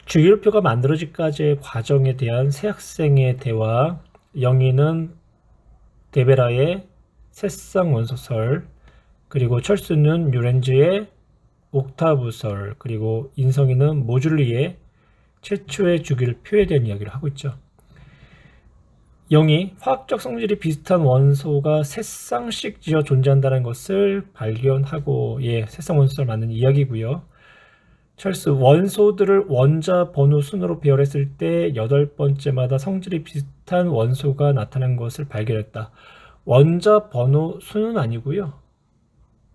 주기율표가 만들어지기까지의 과정에 대한 새 학생의 대화. 영희는 데베라의 새싹 원소설, 그리고 철수는 류렌즈의 옥타브설, 그리고 인성이는 모줄리의 최초의 주기율표에 대한 이야기를 하고 있죠. 영이 화학적 성질이 비슷한 원소가 세 쌍씩 지어 존재한다는 것을 발견하고, 새쌍 원소를 만든 이야기고요. 철수, 원소들을 원자 번호 순으로 배열했을 때 8번째마다 성질이 비슷한 원소가 나타난 것을 발견했다. 원자 번호 순은 아니고요.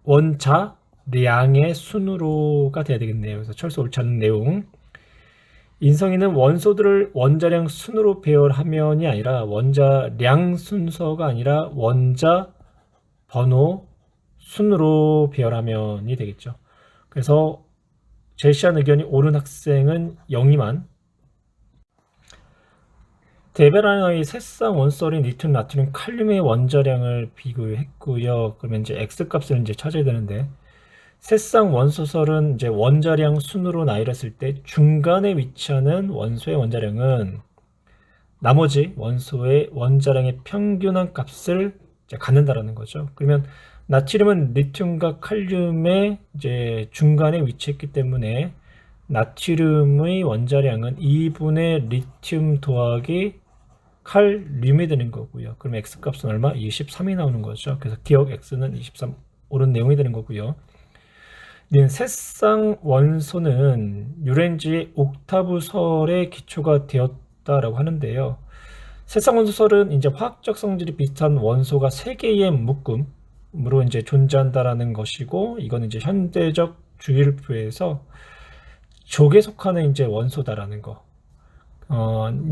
원자량의 순으로가 돼야 되겠네요. 그래서 철수 옳지 않은 내용. 인성이는 원소들을 원자량 순으로 배열하면이 아니라 원자량 순서가 아니라 원자 번호 순으로 배열하면이 되겠죠. 그래서 제시한 의견이 옳은 학생은 영이만. 데베라의 새쌍 원소인 리튬, 나트륨, 칼륨의 원자량을 비교했고요. 그러면 이제 X값을 이제 찾아야 되는데, 새쌍 원소설은 이제 원자량 순으로 나열했을 때 중간에 위치하는 원소의 원자량은 나머지 원소의 원자량의 평균한 값을 이제 갖는다라는 거죠. 그러면 나트륨은 리튬과 칼륨의 이제 중간에 위치했기 때문에 나트륨의 원자량은 2분의 리튬 더하기 칼륨이 되는 거고요. 그럼 X값은 얼마? 23이 나오는 거죠. 그래서 기억 X는 23, 옳은 내용이 되는 거고요. 새쌍 원소는 류렌즈의 옥타브설의 기초가 되었다라고 하는데요. 새쌍 원소설은 이제 화학적 성질이 비슷한 원소가 3개의 묶음으로 이제 존재한다라는 것이고, 이거는 이제 현대적 주기율표에서 족에 속하는 이제 원소다라는 거.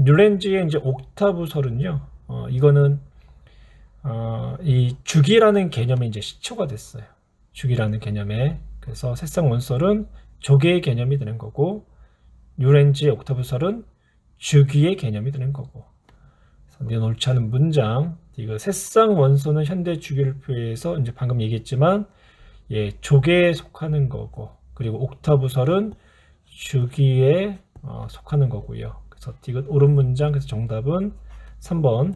류렌즈의 이제 옥타브설은요, 이거는 이 주기라는 개념이 이제 시초가 됐어요. 주기라는 개념에. 그래서 새쌍 원소설은 조개의 개념이 되는 거고, 류렌즈의 옥타브설은 주기의 개념이 되는 거고. 그래서 옳지 않은 문장. 이거 새쌍 원소는 현대 주기율표에서 이제 방금 얘기했지만, 조개에 속하는 거고, 그리고 옥타브설은 주기에 속하는 거고요. 그래서 디귿 옳은 문장. 그래서 정답은 3번.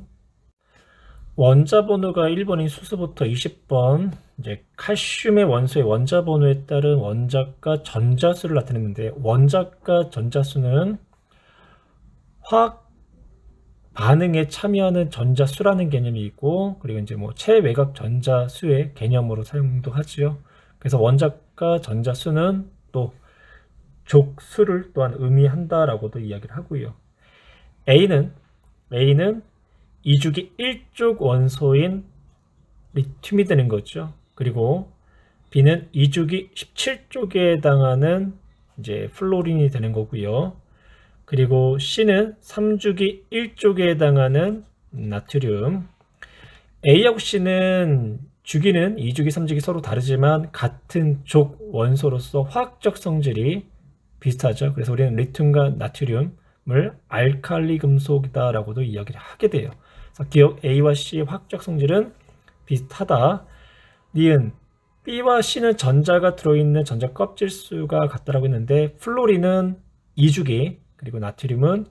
원자 번호가 1번인 수소부터 20번, 이제 칼슘의 원소의 원자 번호에 따른 원자과 전자수를 나타냈는데, 원자과 전자수는 화학 반응에 참여하는 전자수라는 개념이 있고, 그리고 이제 뭐 체외곽 전자수의 개념으로 사용도 하지요. 그래서 원자과 전자수는 또 족수를 또한 의미한다라고도 이야기를 하고요. A는 2주기 1족 원소인 리튬이 되는 거죠. 그리고 B는 2주기 17쪽에 해당하는 이제 플로린이 되는 거고요. 그리고 C는 3주기 1쪽에 해당하는 나트륨. A하고 C는 주기는 2주기, 3주기 서로 다르지만 같은 족 원소로서 화학적 성질이 비슷하죠. 그래서 우리는 리튬과 나트륨을 알칼리 금속이다라고도 이야기를 하게 돼요. 그래서 기억 A와 C의 화학적 성질은 비슷하다. 니은 B와 C는 전자가 들어있는 전자 껍질수가 같다라고 했는데, 플로린은 2주기, 그리고 나트륨은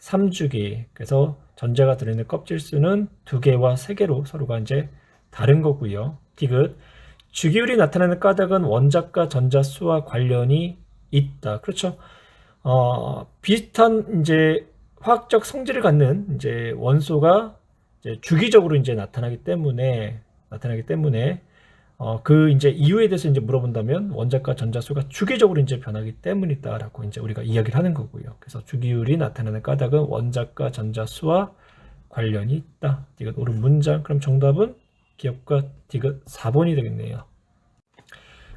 3주기. 그래서 전자가 들어있는 껍질수는 2개와 3개로 서로가 이제 다른 거고요. 디귿 주기율이 나타나는 까닭은 원자과 전자수와 관련이 있다. 그렇죠. 비슷한 이제 화학적 성질을 갖는 이제 원소가 이제 주기적으로 이제 나타나기 때문에 그 이제 이유에 대해서 이제 물어본다면 원자과 전자수가 주기적으로 이제 변하기 때문이다라고 이제 우리가 이야기를 하는 거고요. 그래서 주기율이 나타나는 까닭은 원자과 전자수와 관련이 있다. 이것 옳은 문장. 그럼 정답은 기억과 디귿 4번이 되겠네요.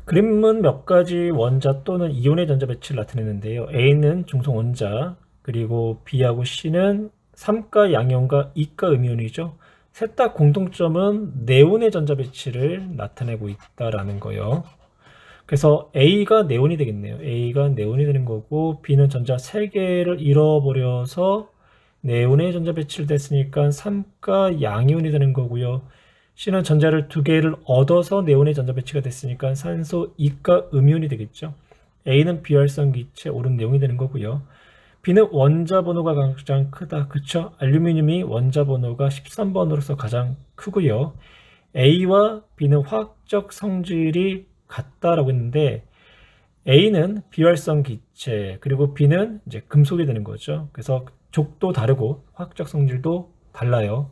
그림은 몇 가지 원자 또는 이온의 전자 배치를 나타내는데요. A는 중성 원자, 그리고 B하고 C는 삼가 양이온과 이가 음이온이죠. 셋 다 공통점은 네온의 전자 배치를 나타내고 있다라는 거예요. 그래서 A가 네온이 되겠네요. A가 네온이 되는 거고, B는 전자 3개를 잃어버려서 네온의 전자 배치를 됐으니까 삼가 양이온이 되는 거고요. C는 전자를 2개를 얻어서 네온의 전자 배치가 됐으니까 산소 이가 음이온이 되겠죠. A는 비활성 기체, 옳은 내용이 되는 거고요. B는 원자 번호가 가장 크다. 그쵸? 알루미늄이 원자 번호가 13번으로서 가장 크고요. A와 B는 화학적 성질이 같다라고 했는데 A는 비활성 기체, 그리고 B는 이제 금속이 되는 거죠. 그래서 족도 다르고 화학적 성질도 달라요.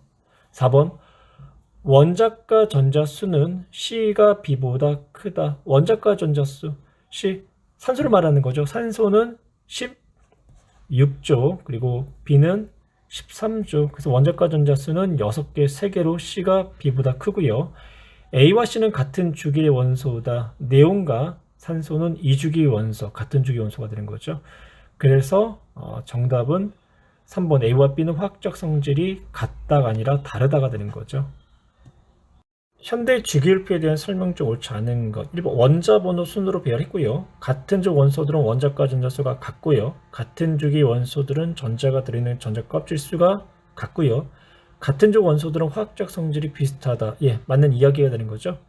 4번 원자과 전자수는 C가 B보다 크다. 원자과 전자수 C 산소를 말하는 거죠. 산소는 16조 그리고 B는 13조. 그래서 원자과 전자수는 6개, 3개로 C가 B보다 크고요. A와 C는 같은 주기의 원소다. 네온과 산소는 2주기 원소, 같은 주기 원소가 되는 거죠. 그래서 정답은 3번 A와 B는 화학적 성질이 같다가 아니라 다르다가 되는 거죠. 현대 주기율표에 대한 설명 중 옳지 않은 것. 1번 원자 번호 순으로 배열했고요. 같은 주 원소들은 원자과 전자수가 같고요. 같은 주기 원소들은 전자가 들어있는 전자 껍질 수가 같고요. 같은 주 원소들은 화학적 성질이 비슷하다. 예, 맞는 이야기가 되는 거죠.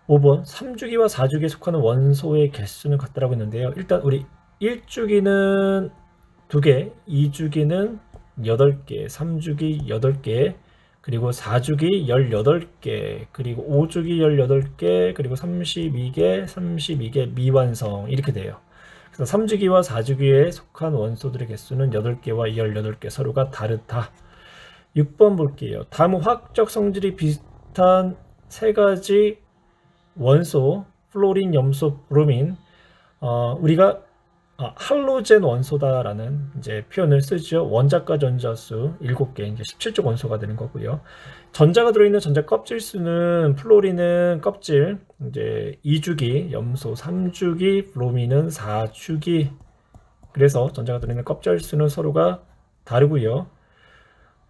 5번 3주기와 4주기에 속하는 원소의 개수는 같다라고 했는데요. 일단 우리 1주기는 2개, 2주기는 8개, 3주기 8개, 그리고 4주기 18개, 그리고 5주기 18개, 그리고 32개 미완성 이렇게 돼요. 그래서 3주기와 4주기에 속한 원소들의 개수는 8개와 18개 서로가 다르다. 6번 볼게요. 다음 화학적 성질이 비슷한 세 가지 원소, 플로린, 염소, 브로민. 우리가 할로젠 원소다라는 이제 표현을 쓰죠. 원자과 전자수 7개, 이제 17조 원소가 되는 거고요. 전자가 들어있는 전자 껍질 수는 플로린은 껍질, 이제 2주기, 염소 3주기, 브로민은 4주기. 그래서 전자가 들어있는 껍질 수는 서로가 다르고요.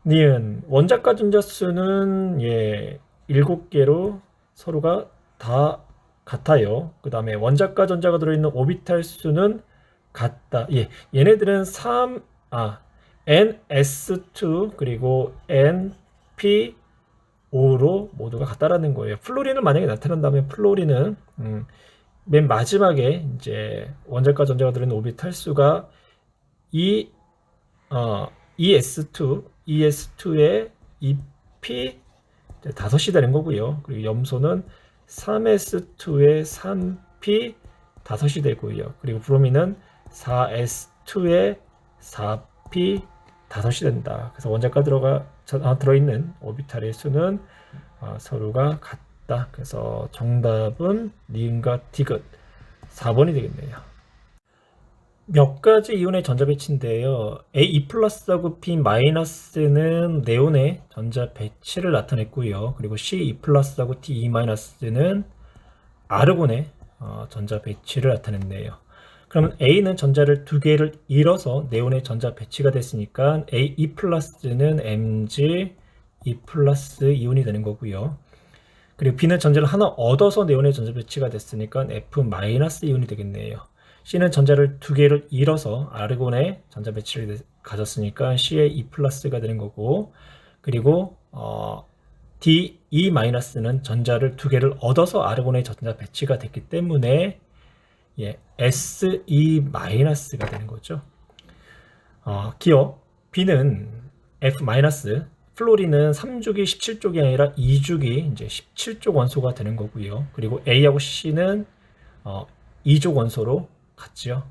니은 원자과 전자수는 7개로 서로가 다 같아요. 그 다음에 원자과 전자가 들어있는 오비탈 수는 같다. 얘네들은 NS2 그리고 NP5로 모두가 같다라는 거예요. 플로린은 만약에 나타난다면 플로린은 맨 마지막에 이제 원자과 전자가 들어있는 오비탈 수가 ES2에 EP 5이 되는 거고요. 그리고 염소는 3S2에 3P 5이 되고요. 그리고 브로민은 4S2에 4P 5이 된다. 그래서 원자과 들어있는 오비탈의 수는 서로가 같다. 그래서 정답은 니은과 디귿 4번이 되겠네요. 몇 가지 이온의 전자 배치인데요. A2 플러스하고 B 마이너스는 네온의 전자 배치를 나타냈고요. 그리고 C2 플러스하고 D2 마이너스는 아르곤의 전자 배치를 나타냈네요. 그러면 A는 전자를 2개를 잃어서 네온의 전자 배치가 됐으니까 A2 플러스는 Mg 2 플러스 이온이 되는 거고요. 그리고 B는 전자를 하나 얻어서 네온의 전자 배치가 됐으니까 F 마이너스 이온이 되겠네요. C는 전자를 2개를 잃어서 아르곤의 전자 배치를 가졌으니까 C의 2 플러스가 되는 거고, 그리고 D2 마이너스는 전자를 2개를 얻어서 아르곤의 전자 배치가 됐기 때문에 S2 마이너스가 되는 거죠. 기억 B는 F 마이너스, 플로린은 3주기 17쪽이 아니라 2주기 이제 17쪽 원소가 되는 거고요. 그리고 A하고 C는 2족 원소로 같죠.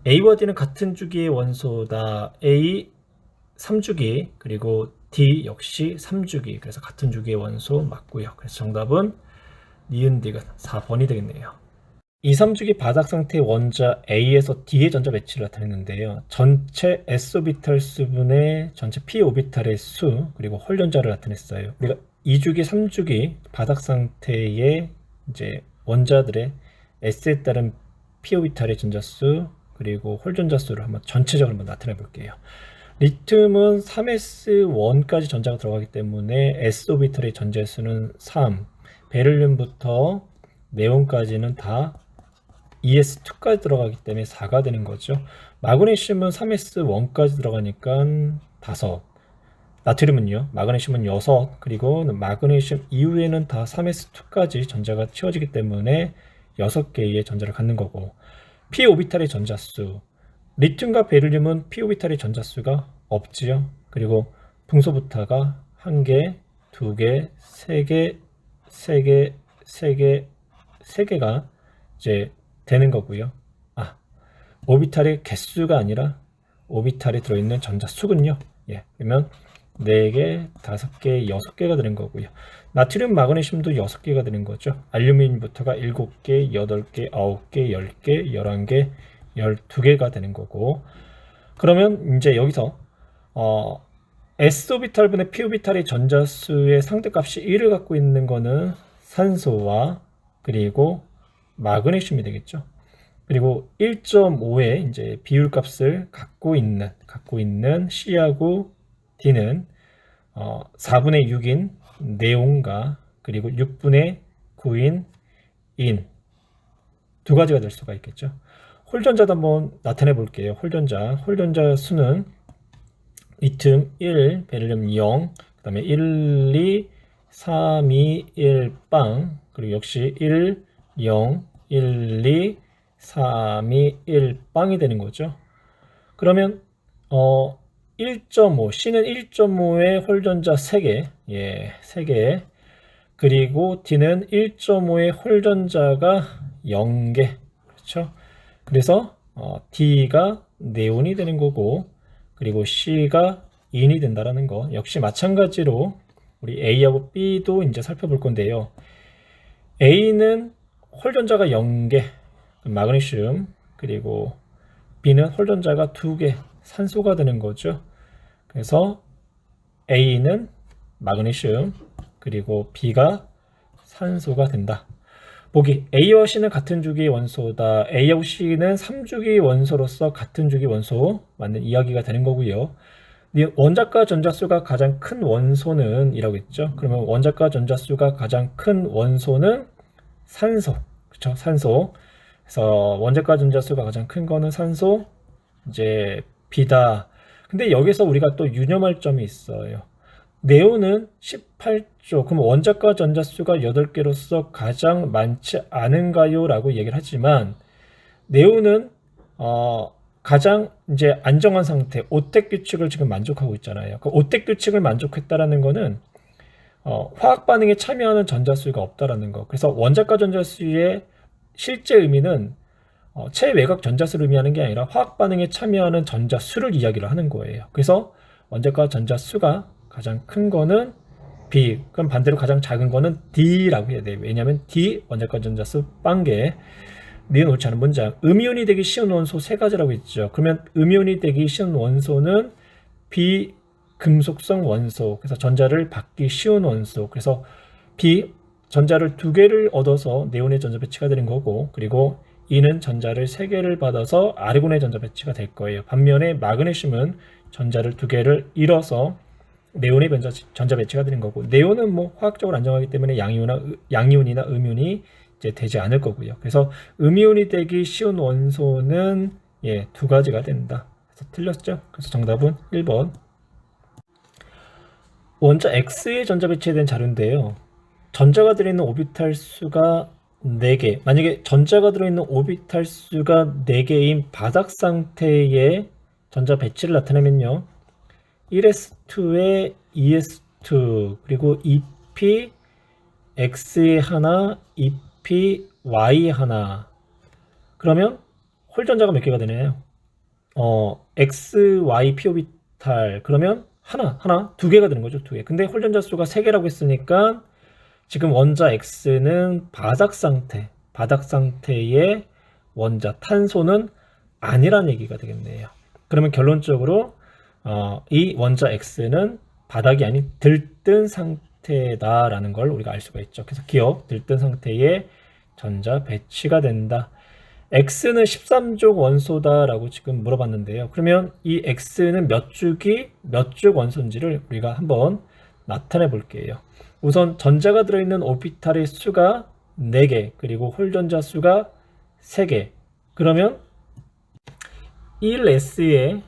A와 D는 같은 주기의 원소다. A 3주기 그리고 D 역시 3주기. 그래서 같은 주기의 원소 맞고요. 그래서 정답은 니은 디귿 4번이 되겠네요. 2, 3주기 바닥 상태의 원자 A에서 D의 전자 배치를 나타냈는데요. 전체 S 오비탈 수분의 전체 P 오비탈의 수 그리고 홀전자를 나타냈어요. 우리가 2주기, 3주기 바닥 상태의 이제 원자들의 S에 따른 P 오비탈의 전자수 그리고 홀전자수를 한번 전체적으로 한번 나타내 볼게요. 리튬은 3s1까지 전자가 들어가기 때문에 s 오비탈의 전자수는 3, 베릴륨부터 네온까지는 다 ES2까지 들어가기 때문에 4가 되는 거죠. 마그네슘은 3s1까지 들어가니까 5, 나트륨은요, 마그네슘은 6, 그리고 마그네슘 이후에는 다 3s2까지 전자가 채워지기 때문에 6개의 전자를 갖는 거고, p 오비탈의 전자수 리튬과 베릴륨은 p 오비탈의 전자수가 없지요. 그리고 풍소부타가 1개, 2개, 3개, 3개, 3개, 3개가 이제 되는 거고요. 오비탈의 개수가 아니라 오비탈에 들어있는 전자수군요. 그러면 4개, 5개, 6개가 되는 거고요. 나트륨, 마그네슘도 6개가 되는 거죠. 알루미늄부터가 7개, 8개, 9개, 10개, 11개, 12개가 되는 거고. 그러면 이제 여기서 s오비탈분의 p오비탈의 전자수의 상대값이 1을 갖고 있는 거는 산소와 그리고 마그네슘이 되겠죠. 그리고 1.5의 이제 비율값을 갖고 있는 C하고 D는 4분의 6인 네온과 그리고 6분의 9인 인 두 가지가 될 수가 있겠죠. 홀전자도 한번 나타내 볼게요. 홀전자 수는 리튬 1, 베릴륨 0, 그 다음에 1, 2, 3, 2, 1, 빵, 그리고 역시 1, 0, 1, 2, 3, 2, 1, 빵이 되는 거죠. 그러면 1.5, C는 1.5의 홀전자 3개, 3개, 그리고 D는 1.5의 홀전자가 0개, 그렇죠? 그래서 D가 네온이 되는 거고, 그리고 C가 인이 된다라는 거. 역시 마찬가지로 우리 A하고 B도 이제 살펴볼 건데요. A는 홀전자가 0개, 마그네슘, 그리고 B는 홀전자가 2개, 산소가 되는 거죠. 그래서 A는 마그네슘, 그리고 B가 산소가 된다. 보기 A와 C는 같은 주기의 원소다. A하고 C는 3주기 원소로서 같은 주기 원소 맞는 이야기가 되는 거고요. 원자과 전자수가 가장 큰 원소는 이라고 했죠. 그러면 원자과 전자수가 가장 큰 원소는 산소, 그렇죠? 산소. 그래서 원자과 전자수가 가장 큰 거는 산소, 이제 B다. 근데 여기서 우리가 또 유념할 점이 있어요. 네온은 18조, 그럼 원자과 전자수가 8개로서 가장 많지 않은가요? 라고 얘기를 하지만, 네온은 가장 이제 안정한 상태, 오택 규칙을 지금 만족하고 있잖아요. 그 오택 규칙을 만족했다라는 거는 화학 반응에 참여하는 전자수가 없다라는 거. 그래서 원자과 전자수의 실제 의미는 체외곽 전자수를 의미하는 게 아니라 화학 반응에 참여하는 전자수를 이야기를 하는 거예요. 그래서 원자과 전자수가 가장 큰 거는 B, 그럼 반대로 가장 작은 거는 D라고 해야 돼요. 왜냐하면 D, 원자과 전자수 빵개, 니은 옳지 않은 문장. 음이온이 되기 쉬운 원소 3가지라고 했죠. 그러면 음이온이 되기 쉬운 원소는 비금속성 원소, 그래서 전자를 받기 쉬운 원소, 그래서 B, 전자를 2개를 얻어서 네온의 전자 배치가 되는 거고, 그리고 E는 전자를 3개를 받아서 아르곤의 전자 배치가 될 거예요. 반면에 마그네슘은 전자를 2개를 잃어서 네온의 전자 배치가 되는 거고, 네온은 뭐 화학적으로 안정하기 때문에 양이온이나 음이온이 이제 되지 않을 거고요. 그래서 음이온이 되기 쉬운 원소는 2가지가 된다. 그래서 틀렸죠? 그래서 정답은 1번. 원자 X의 전자 배치에 대한 자료인데요. 전자가 들어있는 오비탈 수가 4개. 만약에 전자가 들어있는 오비탈 수가 4개인 바닥 상태의 전자 배치를 나타내면요. 1s2에 2s2, 그리고 2p x에 하나, 2p y 하나. 그러면 홀전자가 몇 개가 되나요? x, y, p 오비탈. 그러면 하나, 2개가 되는 거죠. 2개. 근데 홀전자 수가 3개라고 했으니까 지금 원자 X는 바닥 상태의 원자 탄소는 아니란 얘기가 되겠네요. 그러면 결론적으로 이 원자 X는 바닥이 아닌 들뜬 상태다라는 걸 우리가 알 수가 있죠. 그래서 기억, 들뜬 상태의 전자 배치가 된다. X는 13족 원소다라고 지금 물어봤는데요. 그러면 이 X는 몇 족 원소인지를 우리가 한번 나타내 볼게요. 우선 전자가 들어있는 오비탈의 수가 4개, 그리고 홀전자 수가 3개. 그러면 1s에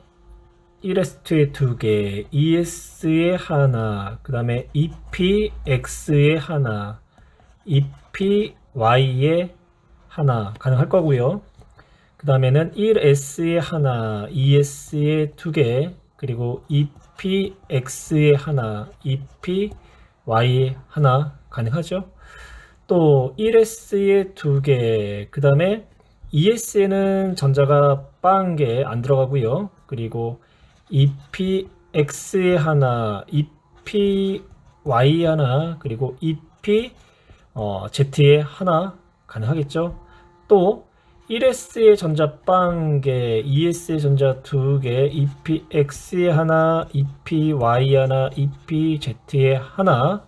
1s2에 2개, 2s에 하나, 그 다음에 2px에 하나, 2py에 하나 가능할 거고요. 그 다음에는 1s에 하나, 2s에 두 개, 그리고 2px에 하나, 2py에 하나 가능하죠. 또 1s에 두 개, 그 다음에 2s에는 전자가 빵개 안 들어가고요. 그리고 2px에 하나, 2py 하나, 그리고 2pz에 하나 가능하겠죠. 또 1s의 전자 빵개, 2s의 전자 두 개, 2px에 하나, 2py 하나, 2pz에 하나,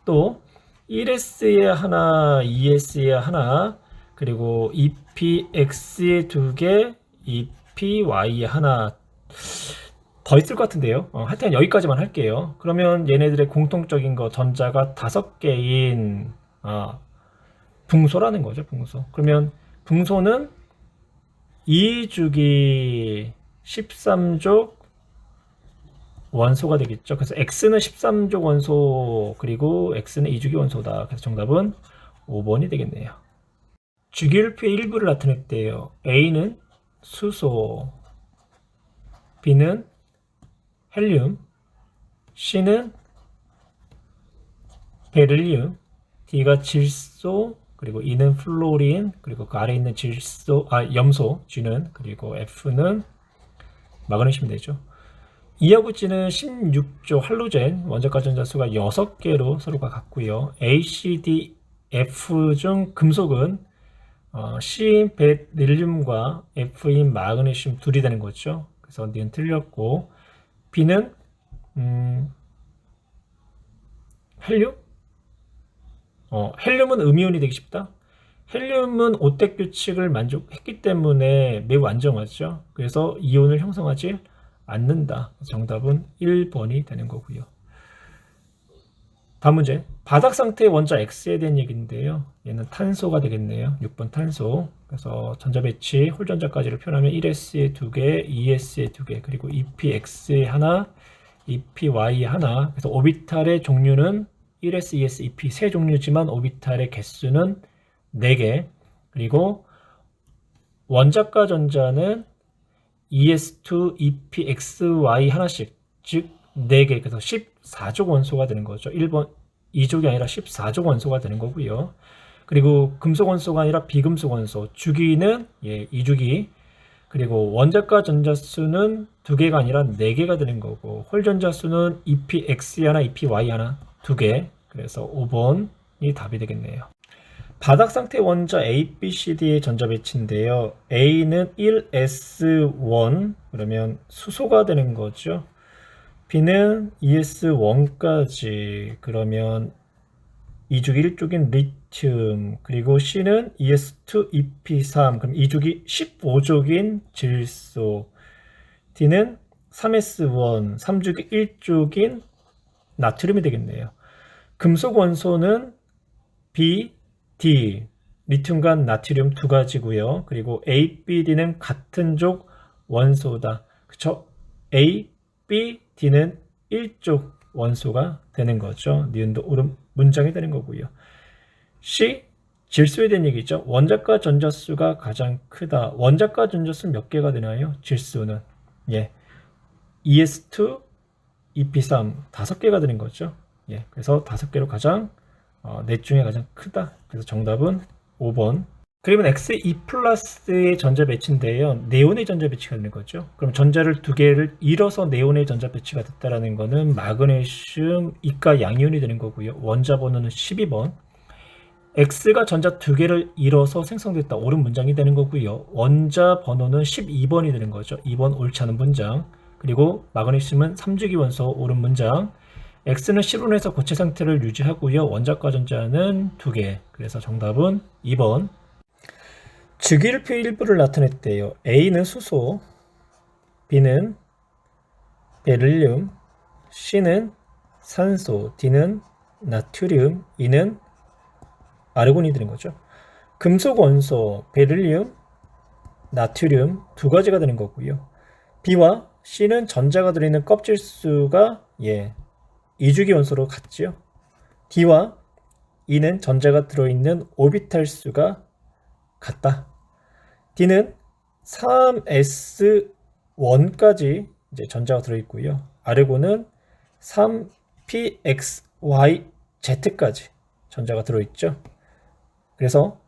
또 1s에 하나, 2s에 하나, 그리고 2px에 두 개, 2py에 하나. 더 있을 것 같은데요. 하여튼 여기까지만 할게요. 그러면 얘네들의 공통적인 거 전자가 5개인 붕소라는 거죠. 붕소. 그러면 붕소는 2주기 13족 원소가 되겠죠. 그래서 X는 13족 원소, 그리고 X는 2주기 원소다. 그래서 정답은 5번이 되겠네요. 주기율표의 일부를 나타냈대요. A는 수소, B는 헬륨, C는 베릴륨, D가 질소, 그리고 E는 플로린, 그리고 그 아래 있는 염소, G는, 그리고 F는 마그네슘 되죠. E하고 G는 16조 할로젠, 원자과 전자수가 6개로 서로가 같고요. A, C, D, F 중 금속은 C인 베릴륨과 F인 마그네슘 둘이 되는 거죠. 그래서 D는 틀렸고, B는 헬륨? 헬륨은 음이온이 되기 쉽다. 헬륨은 오택 규칙을 만족했기 때문에 매우 안정하죠. 그래서 이온을 형성하지 않는다. 정답은 1번이 되는 거고요. 다음 문제. 바닥 상태의 원자 X에 대한 얘기인데요. 얘는 탄소가 되겠네요. 6번 탄소. 그래서 전자 배치, 홀전자까지를 표현하면 1s에 두 개, 2s에 두 개, 그리고 2px에 하나, 2py에 하나. 그래서 오비탈의 종류는 1s, 2s, 2p 세 종류지만 오비탈의 개수는 4개. 그리고 원자과 전자는 2s2, 2p, xy 하나씩, 즉 4개. 그래서 14족 원소가 되는 거죠. 1번 2족이 아니라 14족 원소가 되는 거고요. 그리고 금속 원소가 아니라 비금속 원소, 주기는 2주기. 그리고 원자과 전자수는 2개가 아니라 4개가 되는 거고, 홀 전자수는 2px 하나, 2py 하나, 2개. 그래서 5번이 답이 되겠네요. 바닥 상태 원자 A, B, C, D의 전자 배치인데요. A는 1s1, 그러면 수소가 되는 거죠. B는 2s1까지, 그러면 2주기 1쪽인 리튬, 그리고 C는 2s2, 2p3, 그럼 2주기 15쪽인 질소, D는 3s1, 3주기 1쪽인 나트륨이 되겠네요. 금속 원소는 B, D, 리튬과 나트륨 두 가지고요. 그리고 A, B, D는 같은 족 원소다. 그쵸? A, B, D는 1족 원소가 되는 거죠. 니은도 옳은 문장이 되는 거고요. C, 질소에 대한 얘기죠. 원자과 전자수가 가장 크다. 원자과 전자수 몇 개가 되나요? 질소는 2s2, 2p3 5개가 되는 거죠. 그래서 5개로 가장 넷 중에 가장 크다. 그래서 정답은 5번. 그러면 X2 플러스의 전자 배치인데요. 네온의 전자 배치가 되는 거죠. 그럼 전자를 2개를 잃어서 네온의 전자 배치가 됐다라는 거는 마그네슘 이가 양이온이 되는 거고요. 원자 번호는 12번. X가 전자 2개를 잃어서 생성됐다. 옳은 문장이 되는 거고요. 원자 번호는 12번이 되는 거죠. 2번 옳지 않은 문장. 그리고 마그네슘은 3주기 원소 옳은 문장. X는 실온에서 고체 상태를 유지하고요. 원자과 전자는 2개. 그래서 정답은 2번. 주기율표 일부를 나타냈대요. A는 수소, B는 베릴륨, C는 산소, D는 나트륨, E는 아르곤이 되는 거죠. 금속 원소, 베릴륨, 나트륨 두 가지가 되는 거고요. B와 C는 전자가 들어있는 껍질 수가 2주기 원소로 같지요. D와 E는 전자가 들어있는 오비탈 수가 같다. D는 3s1까지 이제 전자가 들어있고요. 아르곤은 3pxyz까지 전자가 들어있죠. 그래서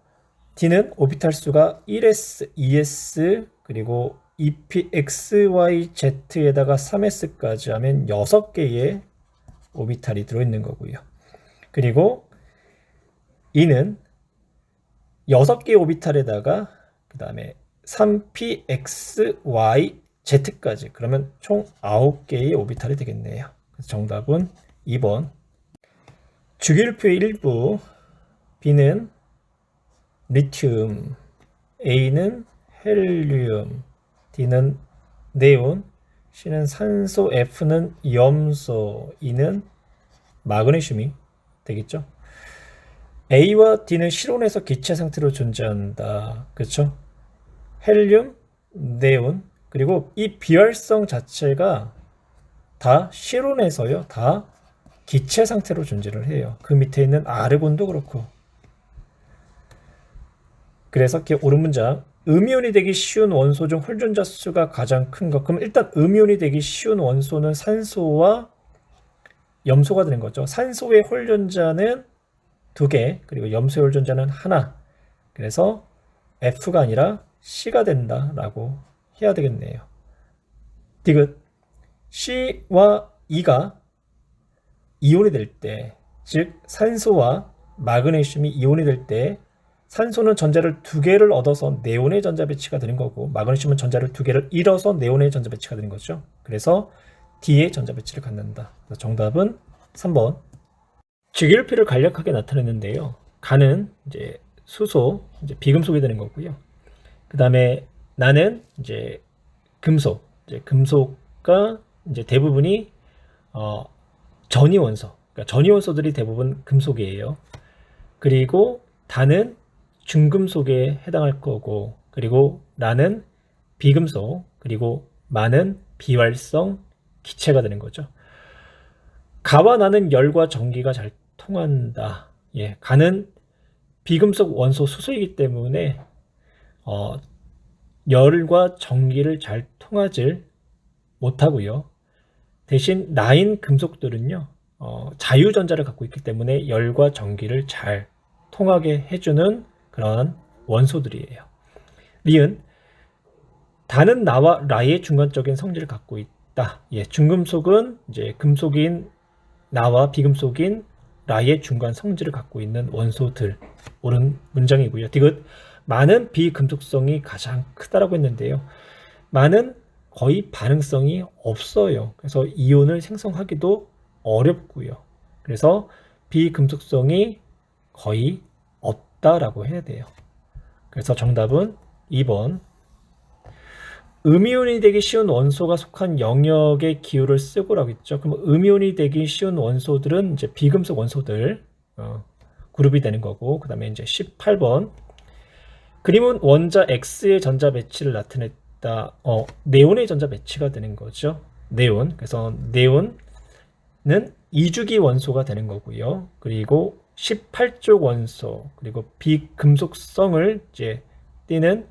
D는 오비탈 수가 1s, 2s, 그리고 2pxyz에다가 3s까지 하면 6개의 오비탈이 들어있는 거고요. 그리고 E는 6개의 오비탈에다가 그 다음에 3pxyz까지, 그러면 총 9개의 오비탈이 되겠네요. 그래서 정답은 2번. 주기율표의 일부. B는 리튬, A는 헬륨, D는 네온, C는 산소, F는 염소, E는 마그네슘이 되겠죠. A와 D는 실온에서 기체 상태로 존재한다. 그렇죠? 헬륨, 네온, 그리고 이 비활성 자체가 다 실온에서요, 다 기체 상태로 존재를 해요. 그 밑에 있는 아르곤도 그렇고. 그래서 오른 문장, 음이온이 되기 쉬운 원소 중 홀존자 수가 가장 큰 것. 그럼 일단 음이온이 되기 쉬운 원소는 산소와 염소가 되는 거죠. 산소의 홀존자는 2개, 그리고 염소의 홀존자는 1. 그래서 F가 아니라 C가 된다라고 해야 되겠네요. 디귿. C와 E가 이온이 될 때, 즉 산소와 마그네슘이 이온이 될 때 산소는 전자를 2개를 얻어서 네온의 전자 배치가 되는 거고, 마그네슘은 전자를 2개를 잃어서 네온의 전자 배치가 되는 거죠. 그래서 D의 전자 배치를 갖는다. 정답은 3번. 주기율표를 간략하게 나타냈는데요. 간은 이제 수소, 이제 비금속이 되는 거고요. 그 다음에 나는 이제 금속, 이제 금속과 이제 대부분이 전이원소, 그러니까 전이원소들이 대부분 금속이에요. 그리고 단은 중금속에 해당할 거고, 그리고 나는 비금속, 그리고 마는 비활성 기체가 되는 거죠. 가와 나는 열과 전기가 잘 통한다. 예, 가는 비금속 원소 수소이기 때문에 열과 전기를 잘 통하지 못하고요. 대신 나인 금속들은요, 자유전자를 갖고 있기 때문에 열과 전기를 잘 통하게 해주는 그런 원소들이에요. 리은, 단은 나와 라의 중간적인 성질을 갖고 있다. 예, 중금속은 이제 금속인 나와 비금속인 라의 중간 성질을 갖고 있는 원소들. 옳은 문장이고요. 디귿, 마는 비금속성이 가장 크다라고 했는데요. 마는 거의 반응성이 없어요. 그래서 이온을 생성하기도 어렵고요. 그래서 비금속성이 거의 없다라고 해야 돼요. 그래서 정답은 2번. 음이온이 되기 쉬운 원소가 속한 영역의 기호를 쓰고라고 했죠. 그럼 음이온이 되기 쉬운 원소들은 이제 비금속 원소들 그룹이 되는 거고, 그 다음에 이제 18번. 그림은 원자 X의 전자 배치를 나타냈다. 네온의 전자 배치가 되는 거죠. 네온. 그래서 네온은 2주기 원소가 되는 거고요. 그리고 18족 원소, 그리고 비금속성을 이제 띠는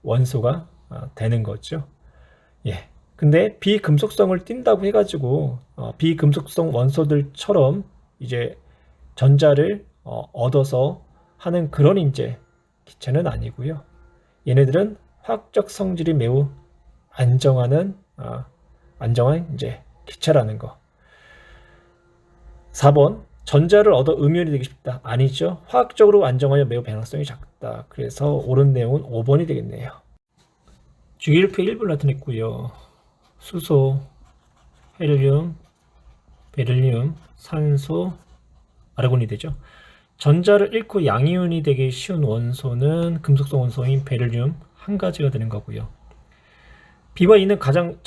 원소가 되는 거죠. 예. 근데 비금속성을 띈다고 해가지고 비금속성 원소들처럼 이제 전자를 얻어서 하는 그런 이제 기체는 아니고요. 얘네들은 화학적 성질이 매우 안정한 이제 기체라는 거. 4번. 전자를 얻어 음이온이 되기 쉽다. 아니죠. 화학적으로 안정하여 매우 변화성이 작다. 그래서 옳은 내용은 5번이 되겠네요. 주기율표 1을 나타냈고요. 수소, 헬륨, 베릴륨, 산소, 아르곤이 되죠. 전자를 잃고 양이온이 되기 쉬운 원소는 금속성 원소인 베릴륨 한 가지가 되는 거고요. B와 E는 가장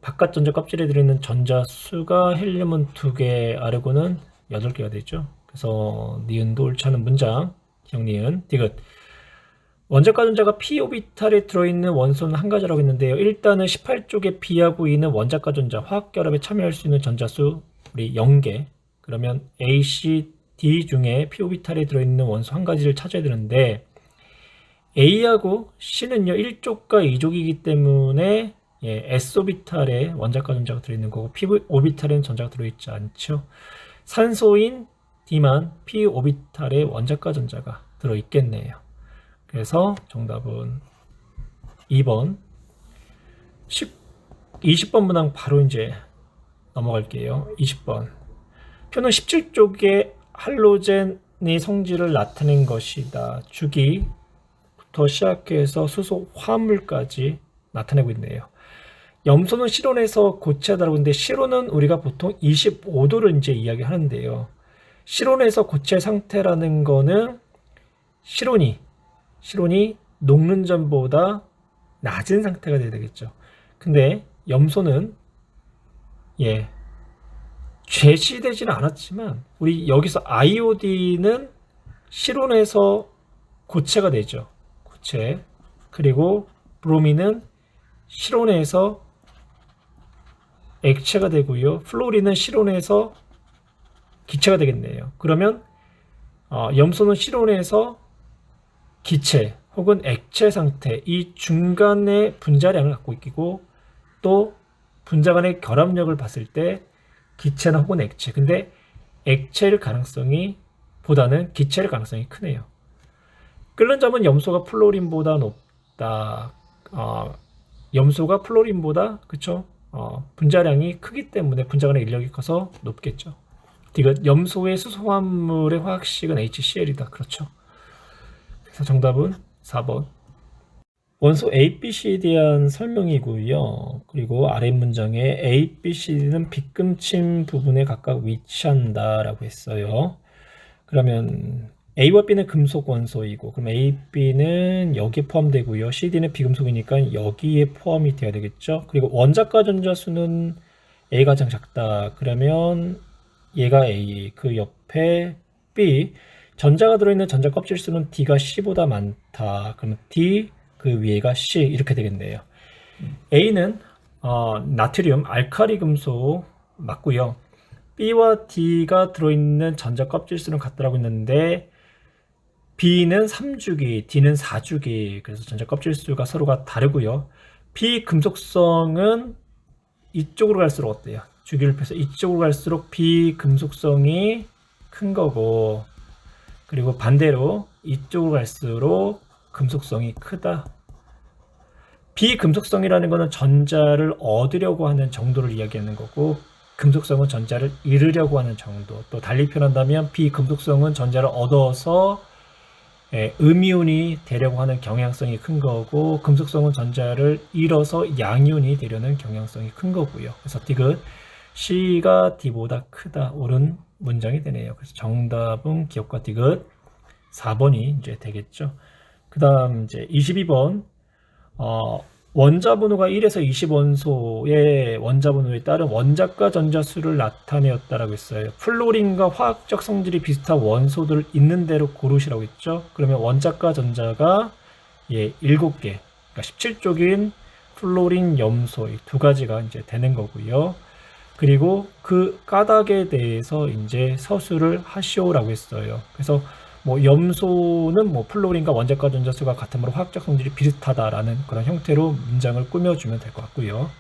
바깥 전자 껍질에 들어있는 전자 수가 헬륨은 2개, 아르곤은 8개가 되죠. 그래서 니은도 옳지 않은 문장. 기억니은. 디귿. 원자과 전자가 p 오비탈에 들어있는 원소는 한 가지라고 했는데요. 일단은 18쪽에 B하고 E는 원자과 전자 화학 결합에 참여할 수 있는 전자수 우리 0개. 그러면 A, C, D 중에 p 오비탈에 들어있는 원소 한 가지를 찾아야 되는데 A하고 C는요 1족과 2족이기 때문에 s오비탈에 원자과 전자가 들어있는 거고 p오비탈에는 전자가 들어있지 않죠. 산소인 D만 p오비탈에 원자과 전자가 들어있겠네요. 그래서 정답은 2번. 20번 문항 바로 이제 넘어갈게요. 20번. 표는 17쪽의 할로젠의 성질을 나타낸 것이다. 주기부터 시작해서 수소 화물까지 나타내고 있네요. 염소는 실온에서 고체하다고 하는데 실온은 우리가 보통 25도를 이제 이야기하는데요. 실온에서 고체 상태라는 거는 실온이 녹는 전보다 낮은 상태가 돼야 되겠죠. 근데 염소는 제시되지는 않았지만 우리 여기서 아이오딘은 실온에서 고체가 되죠. 고체. 그리고 브로민은 실온에서 액체가 되고요. 플로린은 실온에서 기체가 되겠네요. 그러면 염소는 실온에서 기체 혹은 액체 상태, 이 중간의 분자량을 갖고 있고 또 분자 간의 결합력을 봤을 때 기체나 혹은 액체, 근데 액체일 가능성이 보다는 기체일 가능성이 크네요. 끓는 점은 염소가 플로린보다 높다. 염소가 플로린보다 그쵸? 분자량이 크기 때문에 분자 간의 인력이 커서 높겠죠. 디귿, 염소의 수소화물의 화학식은 HCl이다. 그렇죠. 그래서 정답은 4번. 원소 A, B, C에 대한 설명이고요. 그리고 아래 문장에 A, B, C는 빗금침 부분에 각각 위치한다 라고 했어요. 그러면 A와 B는 금속 원소이고 그럼 A, B는 여기에 포함되고요. C, D는 비금속이니까 여기에 포함이 돼야 되겠죠. 그리고 원자과 전자수는 A가 가장 작다. 그러면 얘가 A, 그 옆에 B, 전자가 들어있는 전자 껍질 수는 D가 C보다 많다. 그러면 D, 그 위에가 C 이렇게 되겠네요. A는 나트륨, 알카리 금속 맞고요. B와 D가 들어있는 전자 껍질 수는 같다라고 했는데 B는 3주기, D는 4주기. 그래서 전자 껍질 수가 서로가 다르고요. B 금속성은 이쪽으로 갈수록 어때요? 주기를 펴서 이쪽으로 갈수록 B 금속성이 큰 거고 그리고 반대로 이쪽으로 갈수록 금속성이 크다. 비금속성이라는 것은 전자를 얻으려고 하는 정도를 이야기하는 거고 금속성은 전자를 잃으려고 하는 정도. 또 달리 표현한다면 비금속성은 전자를 얻어서 음이온이 되려고 하는 경향성이 큰 거고 금속성은 전자를 잃어서 양이온이 되려는 경향성이 큰 거고요. 그래서 디귿 C가 D보다 크다. 옳은 문장이 되네요. 그래서 정답은 기억과 디귿 4번이 이제 되겠죠. 그 다음 이제 22번 원자번호가 1에서 20원소의 원자번호에 따른 원자과 전자수를 나타내었다라고 했어요. 플로린과 화학적 성질이 비슷한 원소들 있는 대로 고르시라고 했죠. 그러면 원자과 전자가 7개, 그러니까 17쪽인 플로린, 염소 이 두 가지가 이제 되는 거고요. 그리고 그 까닭에 대해서 이제 서술을 하시오라고 했어요. 그래서 염소는 플로린과 원자과 전자수가 같으므로 화학적 성질이 비슷하다라는 그런 형태로 문장을 꾸며주면 될 것 같고요.